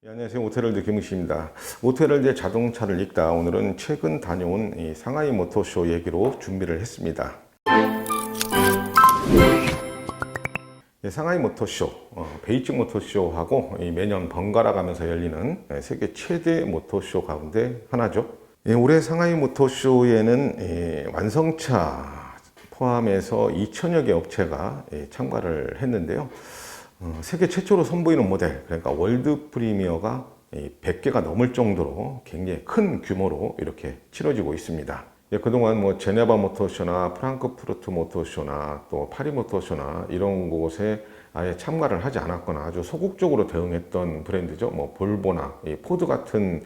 안녕하세요. 오토헤럴드 김우식입니다. 오토헤럴드의 자동차를 읽다. 오늘은 최근 다녀온 이 상하이 모터쇼 얘기로 준비를 했습니다. 상하이 모터쇼, 베이징 모터쇼하고 매년 번갈아 가면서 열리는 세계 최대 모터쇼 가운데 하나죠. 올해 상하이 모터쇼에는 완성차 포함해서 2천여 개 업체가 참가를 했는데요. 세계 최초로 선보이는 모델, 그러니까 월드 프리미어가 100개가 넘을 정도로 굉장히 큰 규모로 이렇게 치러지고 있습니다. 그동안 뭐 제네바 모터쇼나 프랑크푸르트 모터쇼나 또 파리 모터쇼나 이런 곳에 아예 참가를 하지 않았거나 아주 소극적으로 대응했던 브랜드죠. 뭐 볼보나 포드 같은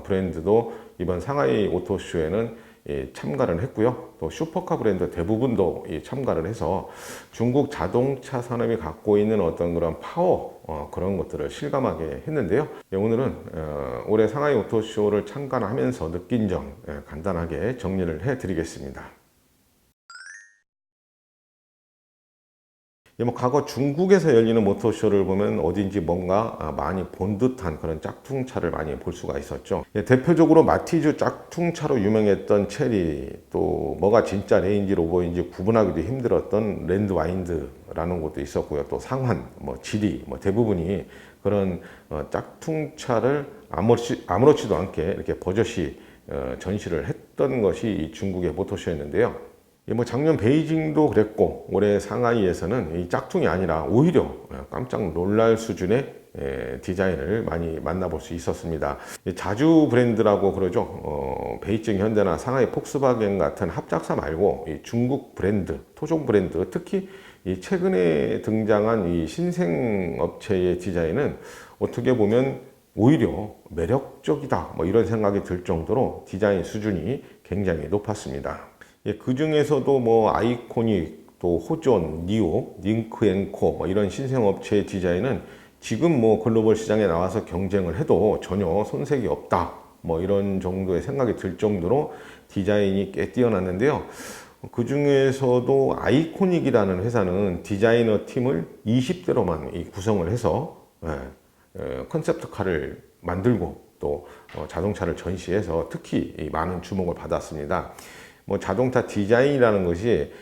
브랜드도 이번 상하이 오토쇼에는 참가를 했고요. 또 슈퍼카 브랜드 대부분도 참가를 해서 중국 자동차 산업이 갖고 있는 어떤 그런 파워 그런 것들을 실감하게 했는데요. 오늘은 올해 상하이 오토쇼를 참관하면서 느낀 점 간단하게 정리를 해드리겠습니다. 뭐 과거 중국에서 열리는 모터쇼를 보면 어딘지 뭔가 많이 본 듯한 그런 짝퉁차를 많이 볼 수가 있었죠. 대표적으로 마티즈 짝퉁차로 유명했던 체리, 또 뭐가 진짜 레인지 로버인지 구분하기도 힘들었던 랜드와인드라는 것도 있었고요. 또 상환, 뭐 지리, 뭐 대부분이 그런 짝퉁차를 아무렇지도 않게 이렇게 버젓이 전시를 했던 것이 이 중국의 모터쇼였는데요. 뭐 작년 베이징도 그랬고 올해 상하이에서는 이 짝퉁이 아니라 오히려 깜짝 놀랄 수준의 디자인을 많이 만나볼 수 있었습니다. 자주 브랜드라고 그러죠. 베이징 현대나 상하이 폭스바겐 같은 합작사 말고 이 중국 브랜드, 토종 브랜드, 특히 이 최근에 등장한 이 신생 업체의 디자인은 어떻게 보면 오히려 매력적이다, 뭐 이런 생각이 들 정도로 디자인 수준이 굉장히 높았습니다. 그 중에서도 뭐 아이코닉, 또 호존, 니오, 링크앤코 뭐 이런 신생업체의 디자인은 지금 뭐 글로벌 시장에 나와서 경쟁을 해도 전혀 손색이 없다, 뭐 이런 정도의 생각이 들 정도로 디자인이 꽤 뛰어났는데요. 그 중에서도 아이코닉이라는 회사는 디자이너 팀을 20대로만 구성을 해서 컨셉트카를 만들고 또 자동차를 전시해서 특히 많은 주목을 받았습니다. 뭐 자동차 디자인이라는 것이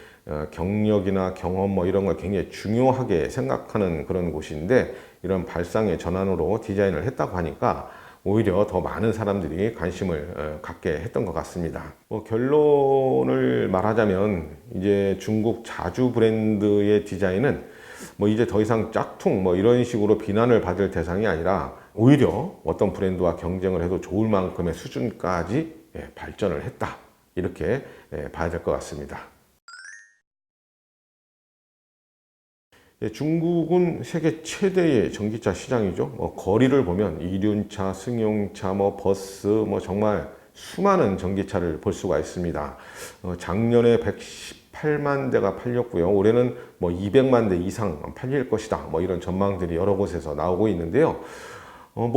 경력이나 경험 뭐 이런 걸 굉장히 중요하게 생각하는 그런 곳인데, 이런 발상의 전환으로 디자인을 했다고 하니까 오히려 더 많은 사람들이 관심을 갖게 했던 것 같습니다. 뭐 결론을 말하자면 이제 중국 자주 브랜드의 디자인은 뭐 이제 더 이상 짝퉁 뭐 이런 식으로 비난을 받을 대상이 아니라 오히려 어떤 브랜드와 경쟁을 해도 좋을 만큼의 수준까지 발전을 했다, 이렇게 봐야 될 것 같습니다. 중국은 세계 최대의 전기차 시장이죠. 거리를 보면 이륜차, 승용차, 버스, 정말 수많은 전기차를 볼 수가 있습니다. 작년에 118만 대가 팔렸고요. 올해는 200만 대 이상 팔릴 것이다, 이런 전망들이 여러 곳에서 나오고 있는데요.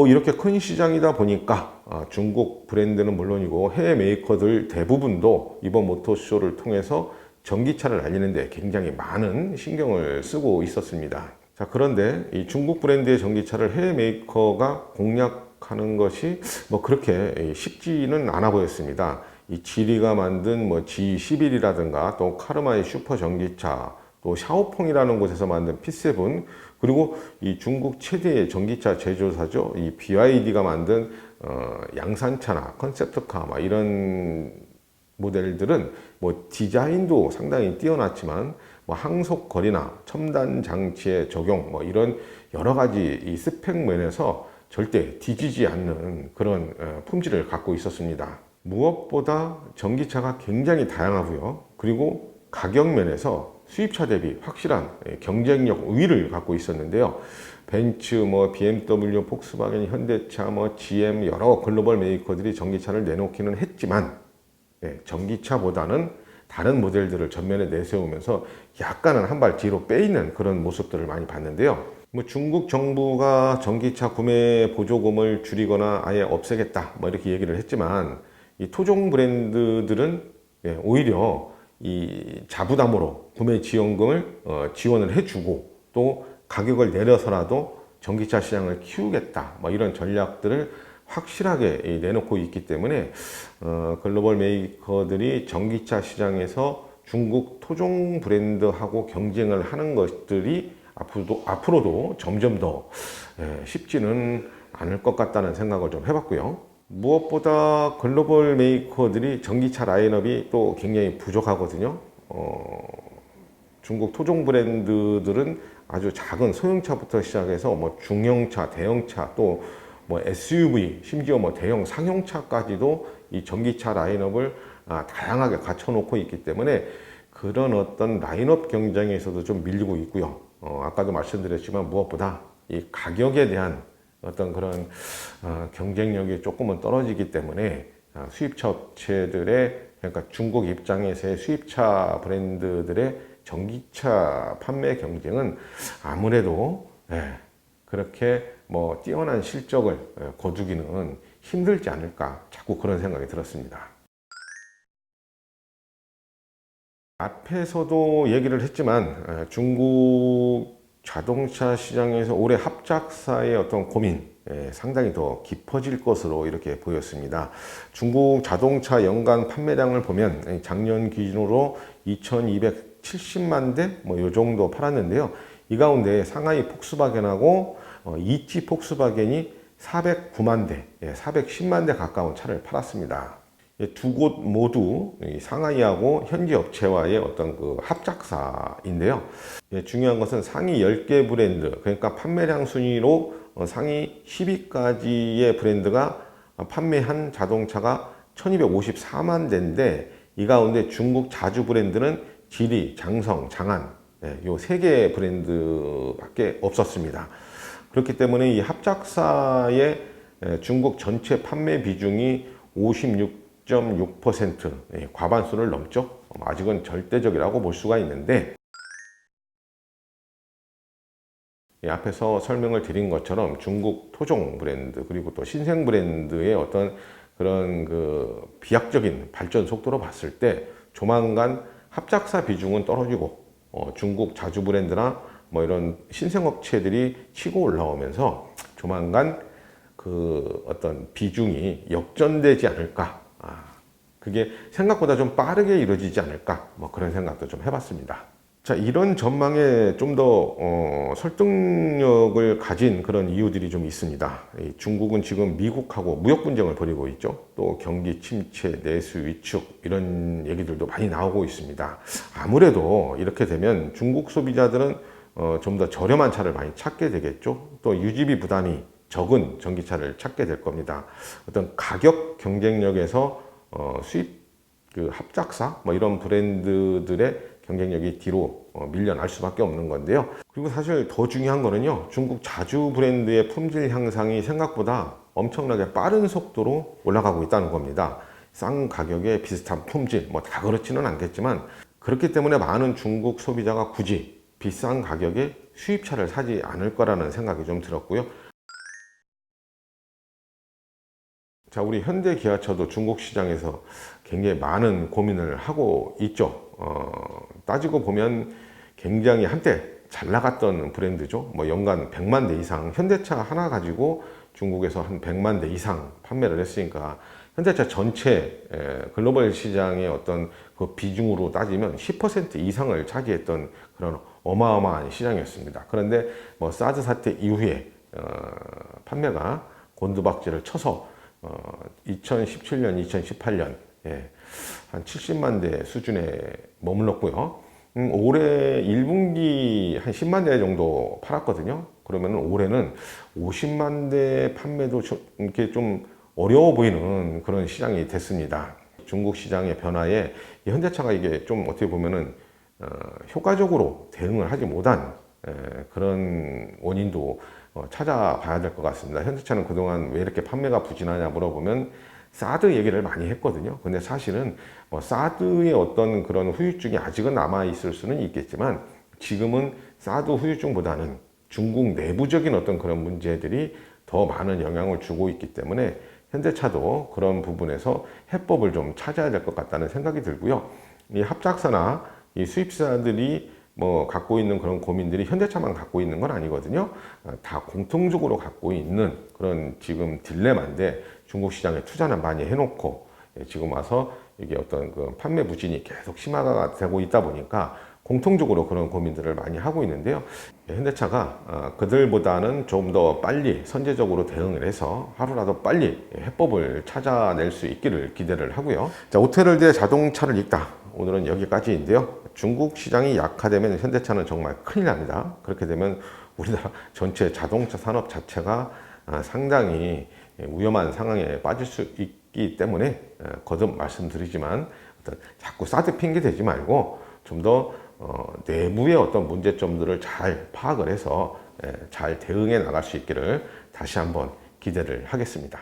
이렇게 큰 시장이다 보니까 중국 브랜드는 물론이고 해외 메이커들 대부분도 이번 모터쇼를 통해서 전기차를 알리는데 굉장히 많은 신경을 쓰고 있었습니다. 자, 그런데 이 중국 브랜드의 전기차를 해외 메이커가 공략하는 것이 그렇게 쉽지는 않아 보였습니다. 이 지리가 만든 G11이라든가 또 카르마의 슈퍼 전기차, 또 샤오펑이라는 곳에서 만든 P7, 그리고 이 중국 최대의 전기차 제조사죠. 이 BYD가 만든 양산차나 컨셉트카 이런 모델들은 디자인도 상당히 뛰어났지만 항속 거리나 첨단 장치의 적용 이런 여러 가지 이 스펙 면에서 절대 뒤지지 않는 그런 품질을 갖고 있었습니다. 무엇보다 전기차가 굉장히 다양하고요. 그리고 가격 면에서 수입차 대비 확실한 경쟁력 우위를 갖고 있었는데요. 벤츠, BMW, 폭스바겐, 현대차, GM 여러 글로벌 메이커들이 전기차를 내놓기는 했지만 전기차보다는 다른 모델들을 전면에 내세우면서 약간은 한 발 뒤로 빼있는 그런 모습들을 많이 봤는데요. 중국 정부가 전기차 구매 보조금을 줄이거나 아예 없애겠다 이렇게 얘기를 했지만, 이 토종 브랜드들은 오히려 이 자부담으로 구매 지원금을 지원을 해주고 또 가격을 내려서라도 전기차 시장을 키우겠다, 뭐 이런 전략들을 확실하게 내놓고 있기 때문에 글로벌 메이커들이 전기차 시장에서 중국 토종 브랜드하고 경쟁을 하는 것들이 앞으로도 점점 더 쉽지는 않을 것 같다는 생각을 좀 해봤고요. 무엇보다 글로벌 메이커들이 전기차 라인업이 또 굉장히 부족하거든요. 중국 토종 브랜드들은 아주 작은 소형차부터 시작해서 뭐 중형차, 대형차, 또 뭐 SUV, 심지어 뭐 대형 상용차까지도 이 전기차 라인업을 다양하게 갖춰놓고 있기 때문에 그런 어떤 라인업 경쟁에서도 좀 밀리고 있고요. 아까도 말씀드렸지만 무엇보다 이 가격에 대한 어떤 그런 경쟁력이 조금은 떨어지기 때문에 수입차 업체들의, 그러니까 중국 입장에서의 수입차 브랜드들의 전기차 판매 경쟁은 아무래도 그렇게 뭐 뛰어난 실적을 거두기는 힘들지 않을까, 자꾸 그런 생각이 들었습니다. 앞에서도 얘기를 했지만 중국 자동차 시장에서 올해 합작사의 어떤 고민 상당히 더 깊어질 것으로 이렇게 보였습니다. 중국 자동차 연간 판매량을 보면 작년 기준으로 2270만 대 뭐 요 정도 팔았는데요. 이 가운데 상하이 폭스바겐하고 이치 폭스바겐이 409만 대, 410만 대 가까운 차를 팔았습니다. 두 곳 모두 상하이하고 현지 업체와의 어떤 그 합작사인데요. 중요한 것은 상위 10개 브랜드, 그러니까 판매량 순위로 상위 10위까지의 브랜드가 판매한 자동차가 1254만 대인데, 이 가운데 중국 자주 브랜드는 지리, 장성, 장안, 요 세 개 브랜드밖에 없었습니다. 그렇기 때문에 이 합작사의 중국 전체 판매 비중이 56.6%, 과반수를 넘죠. 아직은 절대적이라고 볼 수가 있는데, 앞에서 설명을 드린 것처럼 중국 토종 브랜드 그리고 또 신생 브랜드의 어떤 그런 그 비약적인 발전 속도로 봤을 때 조만간 합작사 비중은 떨어지고 중국 자주 브랜드나 뭐 이런 신생업체들이 치고 올라오면서 조만간 그 어떤 비중이 역전되지 않을까, 그게 생각보다 좀 빠르게 이루어지지 않을까, 뭐 그런 생각도 좀 해봤습니다. 자, 이런 전망에 좀 더 설득력을 가진 그런 이유들이 좀 있습니다. 중국은 지금 미국하고 무역 분쟁을 벌이고 있죠. 또 경기 침체, 내수 위축 이런 얘기들도 많이 나오고 있습니다. 아무래도 이렇게 되면 중국 소비자들은 좀 더 저렴한 차를 많이 찾게 되겠죠. 또 유지비 부담이 적은 전기차를 찾게 될 겁니다. 어떤 가격 경쟁력에서 수입 그 합작사 뭐 이런 브랜드들의 경쟁력이 뒤로 밀려날 수밖에 없는 건데요. 그리고 사실 더 중요한 거는요, 중국 자주 브랜드의 품질 향상이 생각보다 엄청나게 빠른 속도로 올라가고 있다는 겁니다. 싼 가격에 비슷한 품질, 뭐 다 그렇지는 않겠지만, 그렇기 때문에 많은 중국 소비자가 굳이 비싼 가격에 수입차를 사지 않을 거라는 생각이 좀 들었고요. 자, 우리 현대 기아차도 중국 시장에서 굉장히 많은 고민을 하고 있죠. 따지고 보면 굉장히 한때 잘 나갔던 브랜드죠. 뭐 연간 100만 대 이상, 현대차 하나 가지고 중국에서 한 100만 대 이상 판매를 했으니까 현대차 전체 글로벌 시장의 어떤 그 비중으로 따지면 10% 이상을 차지했던 그런 어마어마한 시장이었습니다. 그런데 뭐 사드 사태 이후에 판매가 곤두박질을 쳐서 2017년, 2018년 한 70만 대 수준에 머물렀고요. 올해 1분기 한 10만 대 정도 팔았거든요. 그러면 올해는 50만 대 판매도 이렇게 좀 어려워 보이는 그런 시장이 됐습니다. 중국 시장의 변화에 현대차가 이게 좀 어떻게 보면은 효과적으로 대응을 하지 못한 그런 원인도 찾아봐야 될 것 같습니다. 현대차는 그동안 왜 이렇게 판매가 부진하냐 물어보면 사드 얘기를 많이 했거든요. 근데 사실은 뭐 사드의 어떤 그런 후유증이 아직은 남아 있을 수는 있겠지만, 지금은 사드 후유증보다는 중국 내부적인 어떤 그런 문제들이 더 많은 영향을 주고 있기 때문에 현대차도 그런 부분에서 해법을 좀 찾아야 될 것 같다는 생각이 들고요. 이 합작사나 이 수입사들이 뭐 갖고 있는 그런 고민들이 현대차만 갖고 있는 건 아니거든요. 다 공통적으로 갖고 있는 그런 지금 딜레마인데 중국 시장에 투자는 많이 해놓고 지금 와서 이게 어떤 그 판매 부진이 계속 심화가 되고 있다 보니까 공통적으로 그런 고민들을 많이 하고 있는데요. 현대차가 그들보다는 좀 더 빨리 선제적으로 대응을 해서 하루라도 빨리 해법을 찾아낼 수 있기를 기대를 하고요. 자, 오테르드의 자동차를 읽다. 오늘은 여기까지인데요. 중국 시장이 약화되면 현대차는 정말 큰일 납니다. 그렇게 되면 우리나라 전체 자동차 산업 자체가 상당히 위험한 상황에 빠질 수 있기 때문에 거듭 말씀드리지만 자꾸 사드 핑계 대지 말고 좀더 내부의 어떤 문제점들을 잘 파악을 해서 잘 대응해 나갈 수 있기를 다시 한번 기대를 하겠습니다.